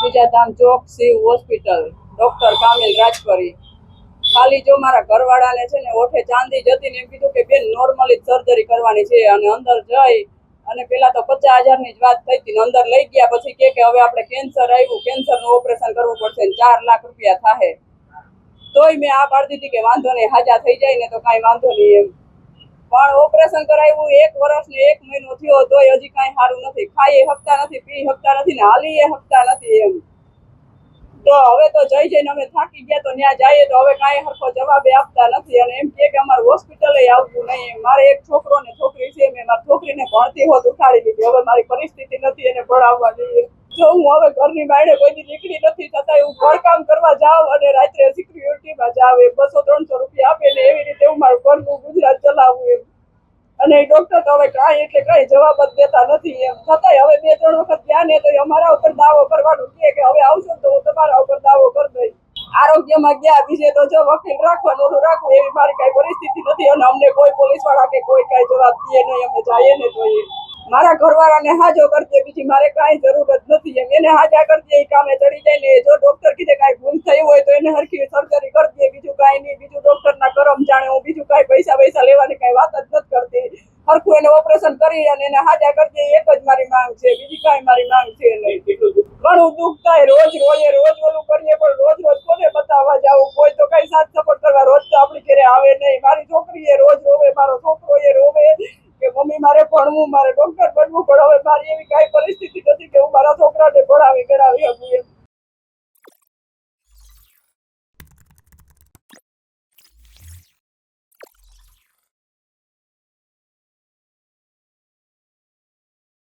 બીજાધામ ચોક Shiv hospital doctor Kamil રાજપરી। ખાલી જો મારા ઘરવાળાને છે ને ઓઠે ચાંદી જતી ને એમ કીધું કે બેન નોર્મલી સર્જરી કરવાની છે અને અંદર જઈ અને પેલા તો 50,000 ની જ વાત થઈ હતી, અંદર લઈ ગયા પછી કે હવે આપણે કેન્સર આવ્યું, કેન્સરનું ઓપરેશન કરવું પડશે, 4 લાખ રૂપિયા થાય। તોય મેં આ પાડી દીધી કે વાંધો નહીં, હાજા થઈ જાય ને તો કાંઈ વાંધો નહીં એમ। પણ ઓપરેશન કરાવ્યું 1 વર્ષ ને 1 મહિનો થયો તોય હજી કાંઈ સારું નથી, ખાઈ શકતા નથી, પી શકતા નથી ને હાલી શકતા નથી એમ। તો હવે તો જઈને અમે થાકી ગયા, તો ત્યાં જઈએ તો હવે કાંઈ સરખો જવાબ આપતા નથી અને એમ કે અમારે હોસ્પિટલે આવતું નહીં। મારે એક છોકરો ને છોકરી છે, મેં મારી છોકરીને ભણતી હોત ઉઠાડી લીધી, હવે મારી પરિસ્થિતિ નથી એને ભણાવવાની। જો હું હવે ઘરની બાયણે કોઈની દીકરી નથી, છતાંય હું ઘરકામ કરવા જાઉં અને રાત્રે સિક્યુરિટીમાં જાઉં, 200-300 રૂપિયા આપે ને એવી રીતે હું મારું ઘરનું ગુજરાત ચલાવું એમ। અને ડોક્ટર તો હવે કાંઈ એટલે કાંઈ જવાબ જ દેતા નથી એમ। છતાંય હવે 2-3 વખત ગયા ને તો અમારા ઉપર દાવો કરવાનું કે હવે આવશો તો હું તમારા ઉપર દાવો કરી દઈશ। આરોગ્યમાં ગયા બીજે તો જો વકીલ રાખવાનું ઓલું રાખવું એવી મારી કાંઈ પરિસ્થિતિ નથી અને અમને કોઈ પોલીસવાળા કે કોઈ કાંઈ જવાબ દે નહીં, અમે જઈએ ને જોઈએ। મારા ઘરવાળાને હાજો કરજે, બીજી મારે કાંઈ જરૂર જ નથી એમ। એને હાજા કરજે, એ કામે ચડી જાય ને જો ડોક્ટર કીધે કાંઈ ભૂલ થઈ હોય તો એને હરખી સર્જરી કરજે, બીજું કાંઈ નહીં। બીજું ડોક્ટરના કરમ જાણે, હું બીજું કાંઈ પૈસા લેવાની કાંઈ વાત જ નથી કરતી। હરખું એને ઓપરેશન કરી અને એને હાજા કરજે, એક જ મારી માંગ છે, બીજી કાંઈ મારી માંગ છે નહીં। ઘણું દુઃખ થાય, રોજ ઓલું કરીએ પણ રોજ કોને બતાવવા જાવું, કોઈ તો કઈ સાથ સપોર્ટ કરવા રોજ તો આપણી ઘરે આવે નહીં। મારી છોકરી એ રોજ રોવે, મારો છોકરો એ રોવે કે મમ્મી મારે ભણવું, મારે ડોક્ટર બનવું, પણ હવે મારી એવી કાંઈ પરિસ્થિતિ નથી કે હું મારા છોકરાને ભણાવી ગણાવી શકું એમ।